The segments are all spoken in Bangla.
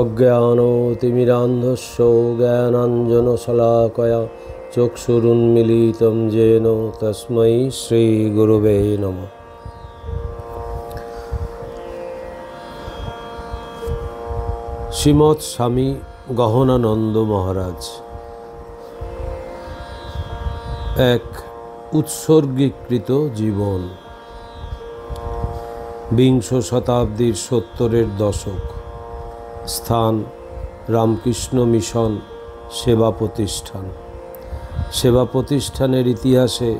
অজ্ঞানতিমিরান্ধস্য জ্ঞানাঞ্জনশলাকয়া চক্ষুরুন্মিলিतं येन তস্मै শ্রীগুরুবে নমঃ। শ্রীমৎ স্বামী গহনানন্দ মহারাজ এক উৎসর্গীকৃত জীবন। বিংশ শতাব্দীর 70-এর দশক। স্থান রামকৃষ্ণ মিশন সেবা প্রতিষ্ঠান। সেবা প্রতিষ্ঠানের ইতিহাসে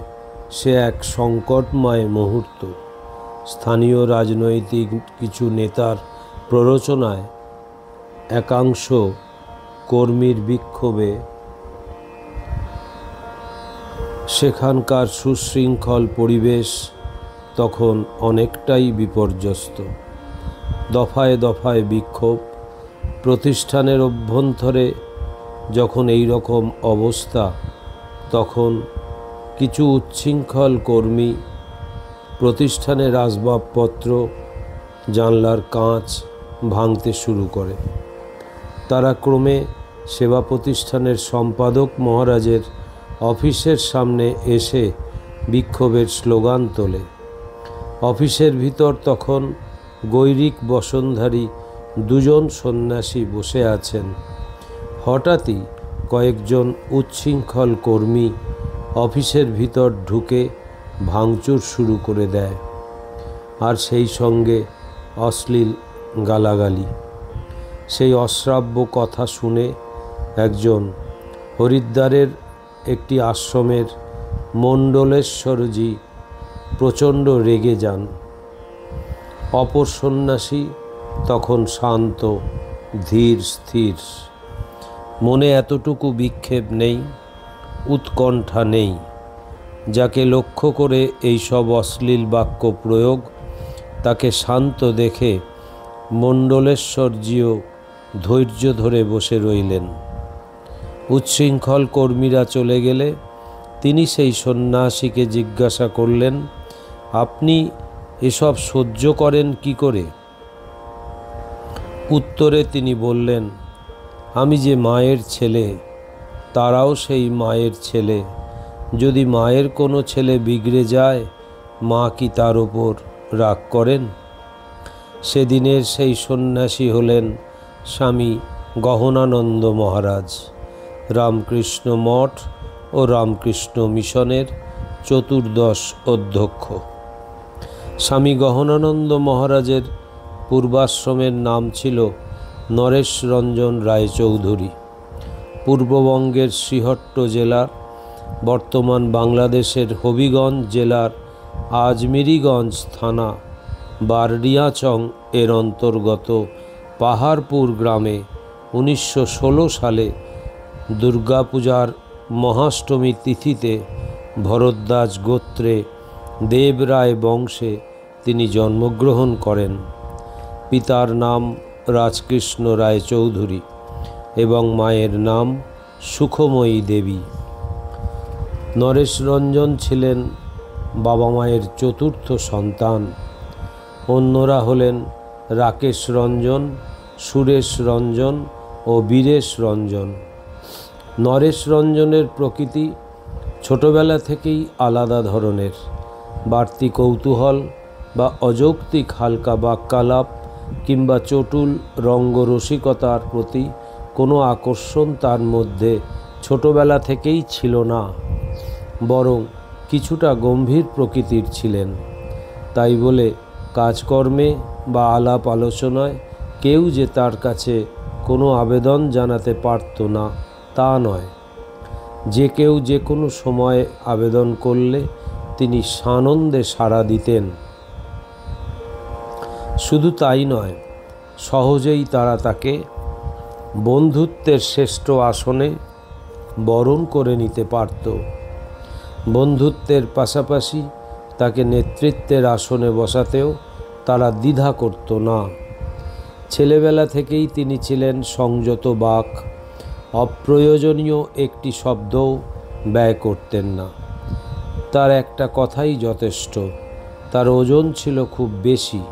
সে এক সংকটময় মুহূর্ত। স্থানীয় রাজনৈতিক কিছু নেতার প্ররোচনায় একাংশ কর্মীর বিক্ষোভে সেখানকার সুশৃঙ্খল পরিবেশ তখন অনেকটাই বিপর্যস্ত। দফায় দফায় বিক্ষোভ। প্রতিষ্ঠানের অভ্যন্তরে যখন এই রকম অবস্থা, তখন কিছু উচ্ছৃঙ্খল কর্মী প্রতিষ্ঠানের আসবাবপত্র, জানলার কাঁচ ভাঙতে শুরু করে। তারা ক্রমে সেবা প্রতিষ্ঠানের সম্পাদক মহারাজের অফিসের সামনে এসে বিক্ষোভের স্লোগান তোলে। অফিসের ভিতর তখন গৈরিক বসনধারী দুজন সন্ন্যাসী বসে আছেন। হঠাৎই কয়েকজন উচ্ছৃঙ্খল কর্মী অফিসের ভিতর ঢুকে ভাঙচুর শুরু করে দেয়, আর সেই সঙ্গে অশ্লীল গালাগালি। সেই অশ্রাব্য কথা শুনে একজন হরিদ্বারের একটি আশ্রমের মণ্ডলেশ্বরজি প্রচণ্ড রেগে যান। অপর সন্ন্যাসী তখন শান্ত, ধীর স্থির। মনে এতটুকু বিক্ষেপ নেই, উৎকণ্ঠা নেই। যাকে লক্ষ্য করে এইসব অশ্লীল বাক্য প্রয়োগ, তাকে শান্ত দেখে মণ্ডলেশ্বরজিও ধৈর্য ধরে বসে রইলেন। উচ্ছৃঙ্খল কর্মীরা চলে গেলে তিনি সেই সন্ন্যাসীকে জিজ্ঞাসা করলেন, আপনি এসব সহ্য করেন কি করে? উত্তরে তিনি বললেন, আমি যে মায়ের ছেলে, তারাও সেই মায়ের ছেলে। যদি মায়ের কোনো ছেলে বিগড়ে যায়, মা কি তার ওপর রাগ করেন? সেদিনের সেই সন্ন্যাসী হলেন স্বামী গহনানন্দ মহারাজ, রামকৃষ্ণ মঠ ও রামকৃষ্ণ মিশনের 14 অধ্যক্ষ। স্বামী গহনানন্দ মহারাজের পূর্বাশ্রমের নাম ছিল নরেশ রঞ্জন রায়চৌধুরী। পূর্ববঙ্গের শ্রীহট্ট জেলার, বর্তমান বাংলাদেশের হবিগঞ্জ জেলার আজমিরিগঞ্জ থানা বারডিয়াচং এর অন্তর্গত পাহাড়পুর গ্রামে 1916 সালে দুর্গাপূজার মহাষ্টমী তিথিতে ভরদ্বাজ গোত্রে দেবরায় বংশে তিনি জন্মগ্রহণ করেন। পিতার নাম রাজকৃষ্ণ রায়চৌধুরী এবং মায়ের নাম সুখময়ী দেবী। নরেশ রঞ্জন ছিলেন বাবা মায়ের 4র্থ সন্তান। অন্যরা হলেন রাকেশ রঞ্জন, সুরেশ রঞ্জন ও বীরেশ রঞ্জন। নরেশ রঞ্জনের প্রকৃতি ছোটবেলা থেকেই আলাদা ধরনের। বাড়তি কৌতূহল বা অযৌক্তিক হালকা বাক্যালাপ কিংবা চটুল রঙ্গরসিকতার প্রতি কোনো আকর্ষণ তার মধ্যে ছোটবেলা থেকেই ছিল না, বরং কিছুটা গম্ভীর প্রকৃতির ছিলেন। তাই বলে কাজকর্মে বা আলাপ আলোচনায় কেউ যে তার কাছে কোনো আবেদন জানাতে পারত না, তা নয়। যে কেউ যে কোনো সময় আবেদন করলে তিনি সানন্দে সাড়া দিতেন। শুধু তাই নয়, সহজেই তারা তাকে বন্ধুত্বের শ্রেষ্ঠ আসনে বরণ করে নিতে পারত। বন্ধুত্বের পাশাপাশি তাকে নেতৃত্বের আসনে বসাতেও তারা দ্বিধা করত না। ছেলেবেলা থেকেই তিনি ছিলেন সংযত বাক। অপ্রয়োজনীয় একটি শব্দও ব্যয় করতেন না। তার একটা কথাই যথেষ্ট। তার ওজন ছিল খুব বেশি।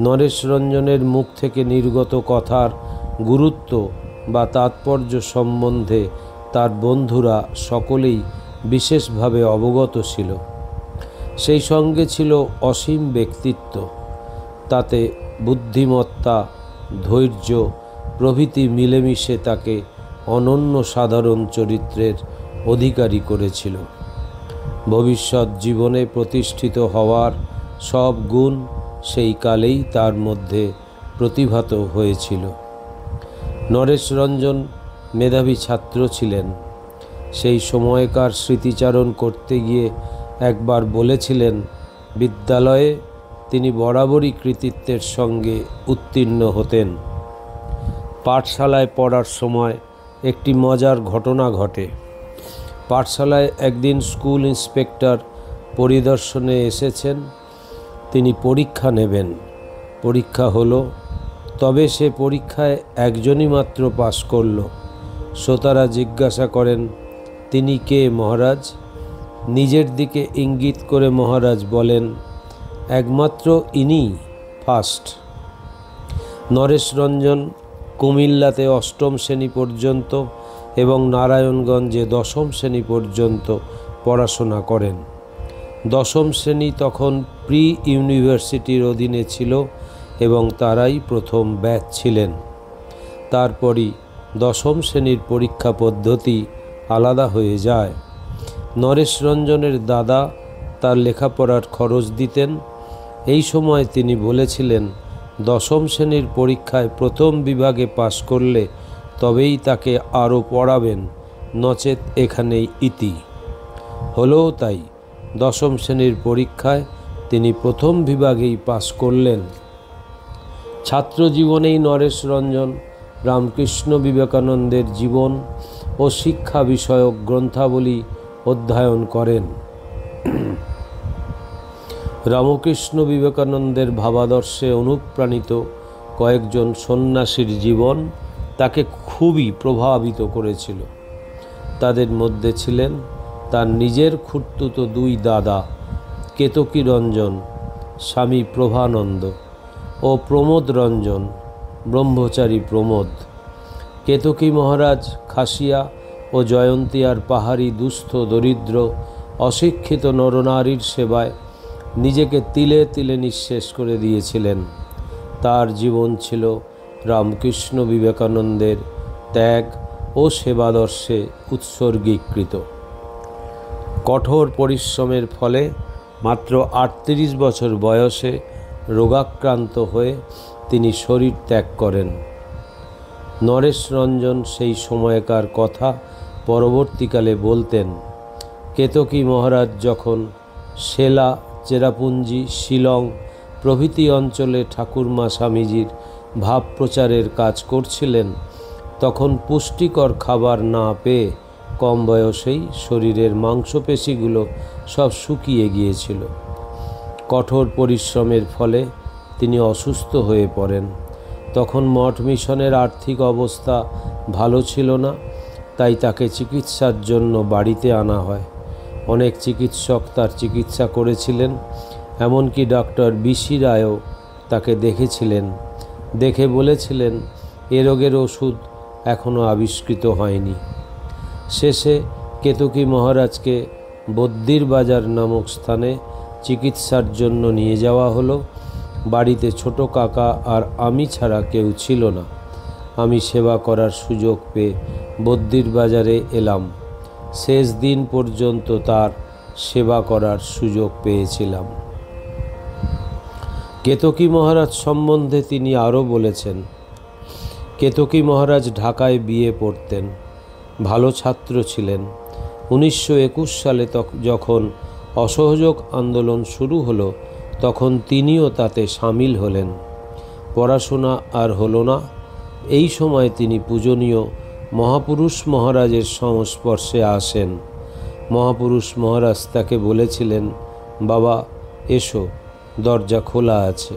নরেশ রঞ্জনের মুখ থেকে নির্গত কথার গুরুত্ব বা তাৎপর্য সম্বন্ধে তার বন্ধুরা সকলেই বিশেষভাবে অবগত ছিল। সেই সঙ্গে ছিল অসীম ব্যক্তিত্ব, তাতে বুদ্ধিমত্তা, ধৈর্য প্রভৃতি মিলেমিশে তাকে অনন্য সাধারণ চরিত্রের অধিকারী করেছিল। ভবিষ্যৎ জীবনে প্রতিষ্ঠিত হওয়ার সব গুণ সেই কালেই তার মধ্যে প্রতিভাত হয়েছিল। নরেশরঞ্জন মেধাবী ছাত্র ছিলেন। সেই সময়কার স্মৃতিচারণ করতে গিয়ে একবার বলেছিলেন, বিদ্যালয়ে তিনি বরাবরই কৃতিত্বের সঙ্গে উত্তীর্ণ হতেন। পাঠশালায় পড়ার সময় একটি মজার ঘটনা ঘটে। পাঠশালায় একদিন স্কুল ইন্সপেক্টর পরিদর্শনে এসেছেন। তিনি পরীক্ষা নেবেন। পরীক্ষা হলো, তবে সে পরীক্ষায় একজনই মাত্র পাশ করল। শ্রোতারা জিজ্ঞাসা করেন, তিনি কে মহারাজ? নিজের দিকে ইঙ্গিত করে মহারাজ বলেন, একমাত্র ইনি ফার্স্ট। নরেশরঞ্জন কুমিল্লাতে অষ্টম শ্রেণী পর্যন্ত এবং নারায়ণগঞ্জে দশম শ্রেণী পর্যন্ত পড়াশোনা করেন। দশম শ্রেণী তখন প্রি ইউনিভার্সিটির অধীনে ছিল এবং তারাই প্রথম ব্যাচ ছিলেন। তারপরই দশম শ্রেণীর পরীক্ষা পদ্ধতি আলাদা হয়ে যায়। নরেশরঞ্জনের দাদা তার লেখাপড়ার খরচ দিতেন। এই সময় তিনি বলেছিলেন, দশম শ্রেণীর পরীক্ষায় প্রথম বিভাগে পাশ করলে তবেই তাকে আরও পড়াবেন, নচেত এখানেই ইতি। হলেও তাই, দশম শ্রেণীর পরীক্ষায় তিনি প্রথম বিভাগেই পাশ করলেন। ছাত্র জীবনেই নরেশরঞ্জন রামকৃষ্ণ বিবেকানন্দের জীবন ও শিক্ষা বিষয়ক গ্রন্থাবলী অধ্যয়ন করেন। রামকৃষ্ণ বিবেকানন্দের ভাবাদর্শে অনুপ্রাণিত কয়েকজন সন্ন্যাসীর জীবন তাকে খুবই প্রভাবিত করেছিল। তাদের মধ্যে ছিলেন তার নিজের খুড়তুতো দুই দাদা, কেতকী রঞ্জন, স্বামী প্রভানন্দ ও প্রমোদ রঞ্জন, ব্রহ্মচারী প্রমোদ। কেতকী মহারাজ খাসিয়া ও জয়ন্তিয়ার পাহাড়ি দুস্থ দরিদ্র অশিক্ষিত নরনারীর সেবায় নিজেকে তিলে তিলে নিঃশেষ করে দিয়েছিলেন। তার জীবন ছিল রামকৃষ্ণ বিবেকানন্দের ত্যাগ ও সেবাদর্শে উৎসর্গীকৃত। কঠোর পরিশ্রমের ফলে মাত্র 38 বছর বয়সে রোগাক্রান্ত হয়ে তিনি শরীর ত্যাগ করেন। নরেশরঞ্জন সেই সময়কার কথা পরবর্তীকালে বলতেন, কেতকী মহারাজ যখন সেলা, চেরাপুঞ্জি, শিলং প্রভৃতি অঞ্চলে ঠাকুরমা স্বামীজির ভাব প্রচারের কাজ করছিলেন, তখন পুষ্টিকর খাবার না পেয়ে কম বয়সেই শরীরের মাংসপেশিগুলো সব শুকিয়ে গিয়েছিল। কঠোর পরিশ্রমের ফলে তিনি অসুস্থ হয়ে পড়েন। তখন মঠ মিশনের আর্থিক অবস্থা ভালো ছিল না, তাই তাকে চিকিৎসার জন্য বাড়িতে আনা হয়। অনেক চিকিৎসক তার চিকিৎসা করেছিলেন, এমনকি ডক্টর বিসি রায়ও তাকে দেখেছিলেন। দেখে বলেছিলেন, এ রোগের ওষুধ এখনও আবিষ্কৃত হয়নি। শেষে কেতকী মহারাজকে বদ্দির বাজার নামক স্থানে চিকিৎসার জন্য নিয়ে যাওয়া হলো। বাড়িতে ছোট কাকা আর আমি ছাড়া কেউ ছিল না। আমি সেবা করার সুযোগ পেয়ে বদ্দির বাজারে এলাম। শেষ দিন পর্যন্ত তার সেবা করার সুযোগ পেয়েছিলাম। কেতকী মহারাজ সম্বন্ধে তিনি আরও বলেছেন, কেতকী মহারাজ ঢাকায় বিয়ে পড়তেন, ভালো ছাত্র ছিলেন। 1921 সালে যখন অসহযোগ আন্দোলন শুরু হলো, তখন তিনিও তাতে সামিল হলেন। পড়াশোনা আর হলো না। এই সময় তিনি পূজনীয় মহাপুরুষ মহারাজের সংস্পর্শে আসেন। মহাপুরুষ মহারাজ তাকে বলেছিলেন, বাবা এসো, দরজা খোলা আছে।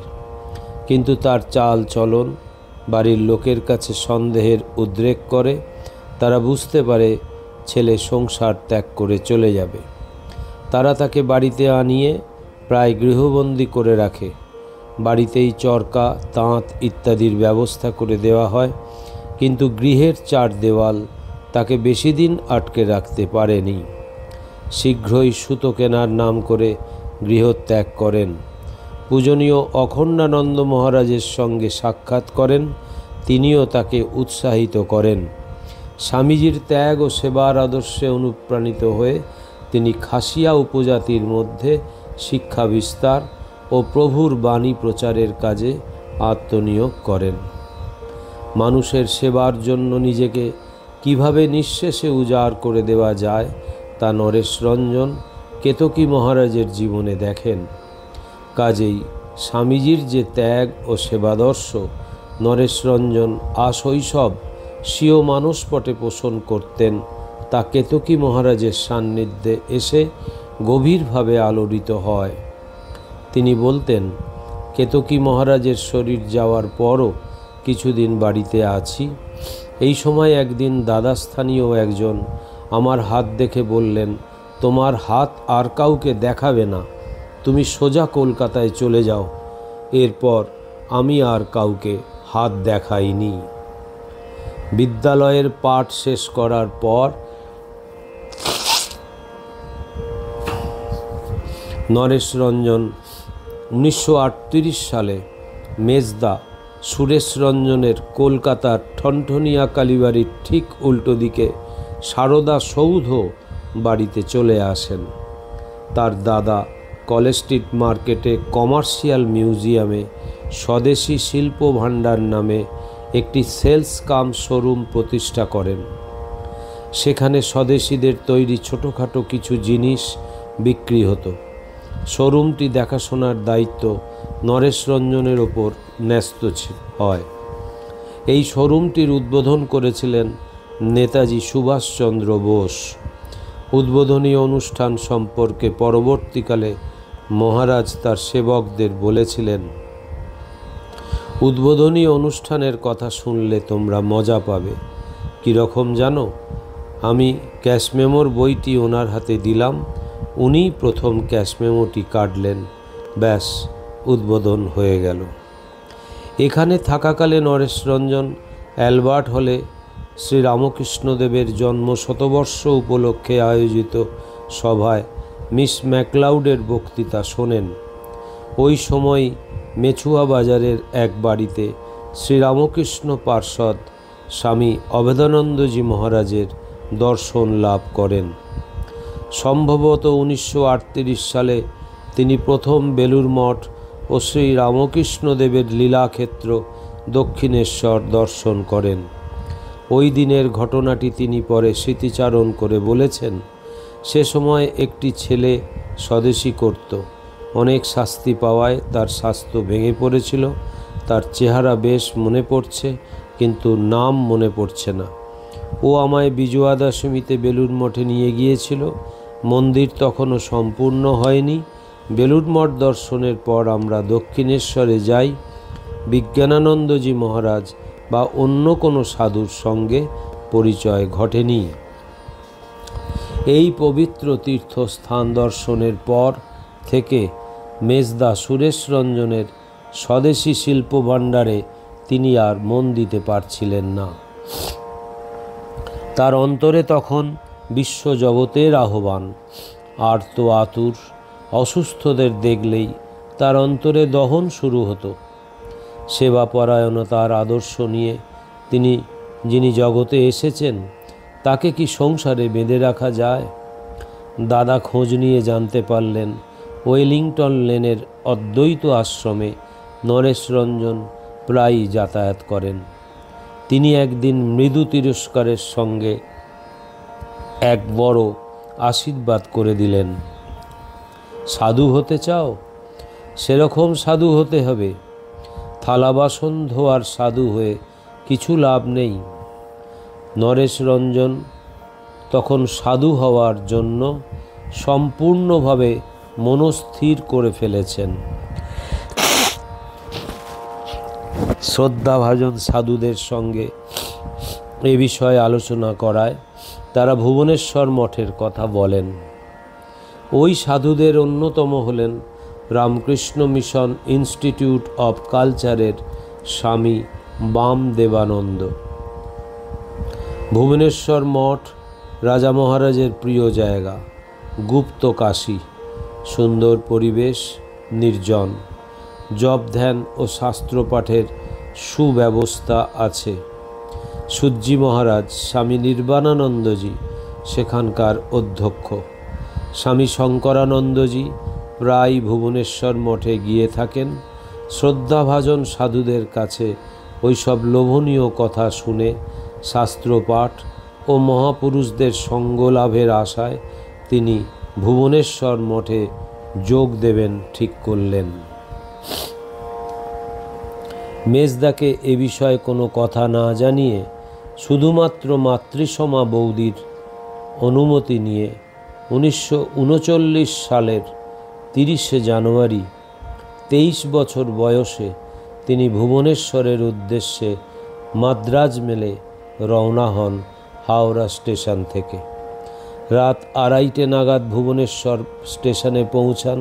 কিন্তু তার চাল চলন বাড়ির লোকের কাছে সন্দেহের উদ্রেক করে। তারা বুঝতে পারে ছেলে সংসার ত্যাগ করে চলে যাবে। তারা তাকে বাড়িতে আনিয়ে প্রায় গৃহবন্দী করে রাখে। বাড়িতেই চরকা, তাঁত ইত্যাদির ব্যবস্থা করে দেওয়া হয়। কিন্তু গৃহের চার দেওয়াল তাকে বেশি দিন আটকে রাখতে পারেনি। শীঘ্রই সুতো কেনার নাম করে গৃহত্যাগ করেন। পূজনীয় অখণ্ডানন্দ মহারাজের সঙ্গে সাক্ষাৎ করেন। তিনিও তাকে উৎসাহিত করেন। স্বামীজির ত্যাগ ও সেবার আদর্শে অনুপ্রাণিত হয়ে তিনি খাসিয়া উপজাতির মধ্যে শিক্ষা বিস্তার ও প্রভুর বাণী প্রচারের কাজে আত্মনিয়োগ করেন। মানুষের সেবার জন্য নিজেকে কিভাবে নিঃশেষে উজাড় করে দেওয়া যায় তা নরেশরঞ্জন কেতকী মহারাজের জীবনে দেখেন। কাজেই স্বামীজির যে ত্যাগ ও সেবাদর্শ নরেশরঞ্জন আশৈশব স্বীয় মানসপটে পোষণ করতেন, তা কেতকী মহারাজের সান্নিধ্যে এসে গভীরভাবে আলোড়িত হয়। তিনি বলতেন, কেতকী মহারাজের শরীর যাওয়ার পরও কিছুদিন বাড়িতে আছি। এই সময় একদিন দাদাস্থানীয় একজন আমার হাত দেখে বললেন, তোমার হাত আর কাউকে দেখাবে না, তুমি সোজা কলকাতায় চলে যাও। এরপর আমি আর কাউকে হাত দেখাইনি। বিদ্যালয়ের পাঠ শেষ করার পর নরেশরঞ্জন 1938 সালে মেজদা সুরেশরঞ্জনের কলকাতার ঠনঠনিয়া কালীবাড়ির ঠিক উল্টো দিকে সারদা সৌধ বাড়িতে চলে আসেন। তার দাদা কলেজ স্ট্রিট মার্কেটে কমার্শিয়াল মিউজিয়ামে স্বদেশী শিল্প ভাণ্ডার নামে একটি সেলস কাম শোরুম প্রতিষ্ঠা করেন। সেখানে স্বদেশীদের তৈরি ছোটোখাটো কিছু জিনিস বিক্রি হতো। শোরুমটি দেখাশোনার দায়িত্ব নরেশরঞ্জনের ওপর ন্যস্ত হয়। এই শোরুমটির উদ্বোধন করেছিলেন নেতাজি সুভাষচন্দ্র বোস। উদ্বোধনী অনুষ্ঠান সম্পর্কে পরবর্তীকালে মহারাজ তার সেবকদের বলেছিলেন, উদ্বোধনী অনুষ্ঠানের কথা শুনলে তোমরা মজা পাবে। কীরকম জানো? আমি ক্যাশ মেমোর বইটি ওনার হাতে দিলাম, উনিই প্রথম ক্যাশ মেমোটি কাটলেন, ব্যাস উদ্বোধন হয়ে গেল। এখানে থাকাকালে নরেশরঞ্জন অ্যালবার্ট হলে শ্রীরামকৃষ্ণদেবের জন্ম শতবর্ষ উপলক্ষে আয়োজিত সভায় মিস ম্যাকলাউডের বক্তৃতা শোনেন। ওই সময় মেছুয়া বাজারের এক বাড়িতে শ্রীরামকৃষ্ণ পার্ষদ স্বামী অভেদানন্দজি মহারাজের দর্শন লাভ করেন। সম্ভবত 1938 সালে তিনি প্রথম বেলুর মঠ ও শ্রী রামকৃষ্ণদেবের লীলাক্ষেত্র দক্ষিণেশ্বর দর্শন করেন। ওই দিনের ঘটনাটি তিনি পরে স্মৃতিচারণ করে বলেছেন, সে সময় একটি ছেলে স্বদেশী করত। অনেক শাস্তি পাওয়ায় তার স্বাস্থ্য ভেঙে পড়েছিল। তার চেহারা বেশ মনে পড়ছে, কিন্তু নাম মনে পড়ছে না। ও আমায় বিজয়া দশমীতে বেলুর মঠে নিয়ে গিয়েছিল। মন্দির তখনও সম্পূর্ণ হয়নি। বেলুর মঠ দর্শনের পর আমরা দক্ষিণেশ্বরে যাই। বিজ্ঞানানন্দজি মহারাজ বা অন্য কোনো সাধুর সঙ্গে পরিচয় ঘটেনি। এই পবিত্র তীর্থস্থান দর্শনের পর থেকে মেজদা সুরেশরঞ্জনের স্বদেশী শিল্প ভাণ্ডারে তিনি আর মন দিতে পারছিলেন না। তার অন্তরে তখন বিশ্বজগতের আহ্বান। আর্ত আতুর অসুস্থদের দেখলেই তার অন্তরে দহন শুরু হতো। সেবাপরায়ণতার আদর্শ নিয়ে যিনি জগতে এসেছেন, তাকে কি সংসারে বেঁধে রাখা যায়? দাদা খোঁজ নিয়ে জানতে পারলেন ওয়েলিংটন লেনের অদ্বৈত আশ্রমে নরেশরঞ্জন প্রায়ই যাতায়াত করেন। তিনি একদিন মৃদু তিরস্কারের সঙ্গে এক বড় আশীর্বাদ করে দিলেন, সাধু হতে চাও? সেরকম সাধু হতে হবে। থালা বাসন ধোয়ার সাধু হয়ে কিছু লাভ নেই। নরেশরঞ্জন তখন সাধু হওয়ার জন্য সম্পূর্ণভাবে মনস্থির করে ফেলেছেন। শ্রদ্ধাভাজন সাধুদের সঙ্গে এ বিষয়ে আলোচনা করায় তারা ভুবনেশ্বর মঠের কথা বলেন। ওই সাধুদের অন্যতম হলেন রামকৃষ্ণ মিশন ইনস্টিটিউট অব কালচারের স্বামী বামদেবানন্দ। ভুবনেশ্বর মঠ রাজা মহারাজের প্রিয় জায়গা, গুপ্ত কাশী, সুন্দর পরিবেশ, নির্জন, জপ ধ্যান ও শাস্ত্রপাঠের সুব্যবস্থা আছে। সূর্যি মহারাজ স্বামী নির্বাণানন্দজি সেখানকার অধ্যক্ষ। স্বামী শঙ্করানন্দজি প্রায় ভুবনেশ্বর মঠে গিয়ে থাকেন। শ্রদ্ধাভাজন সাধুদের কাছে ওইসব লোভনীয় কথা শুনে শাস্ত্রপাঠ ও মহাপুরুষদের সঙ্গ লাভের আশায় তিনি ভুবনেশ্বর মঠে যোগ দেবেন ঠিক করলেন। মেজদাকে এ বিষয়ে কোনো কথা না জানিয়ে শুধুমাত্র মাতৃসমা বৌদির অনুমতি নিয়ে 1939 সালের 30শে জানুয়ারি 23 বছর বয়সে তিনি ভুবনেশ্বরের উদ্দেশ্যে মাদ্রাজ মেলে রওনা হন হাওড়া স্টেশন থেকে। রাত 2:30 নাগাদ ভুবনেশ্বর স্টেশনে পৌঁছান।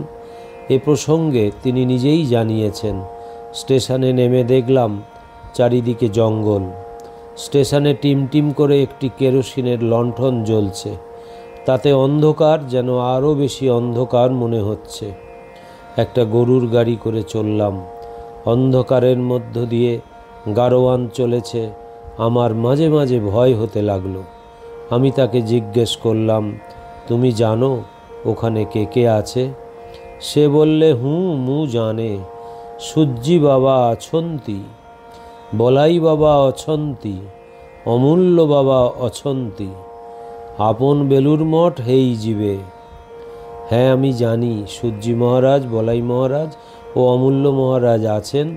এ প্রসঙ্গে তিনি নিজেই জানিয়েছেন, স্টেশনে নেমে দেখলাম চারিদিকে জঙ্গল। স্টেশনে টিমটিম করে একটি কেরোসিনের লণ্ঠন জ্বলছে, তাতে অন্ধকার, যেন আরও বেশি অন্ধকার মনে হচ্ছে। একটা গরুর গাড়ি করে চললাম। অন্ধকারের মধ্য দিয়ে গাড়োয়ান চলেছে। আমার মাঝে মাঝে ভয় হতে লাগলো। আমি তাকে জিজ্ঞেস করলাম, তুমি জানো ওখানে কে কে আছে? সে বললে, মু জানে, সূর্যি বাবা অছন্তি, বলাই বাবা অছন্তি, অমূল্য বাবা অছন্তি, আপন বেলুর মঠ হেই জীবে। হ্যাঁ, আমি জানি সূর্যি মহারাজ, বলাই মহারাজ ও অমূল্য মহারাজ আছেন